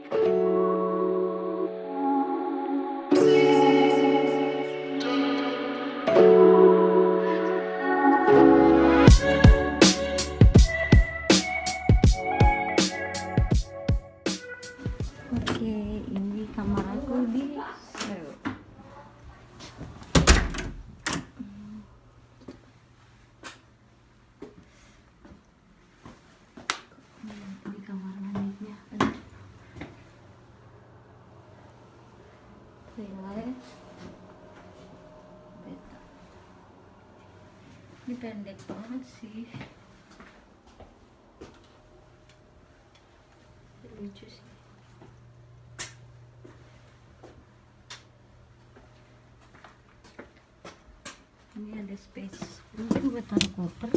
Oke, ini kamar aku di Seoul. Ini kamar mandinya. Toilet. Bintang. Ini pendek banget sih. Lucu sih. Ini ada space mungkin buat taruh koper.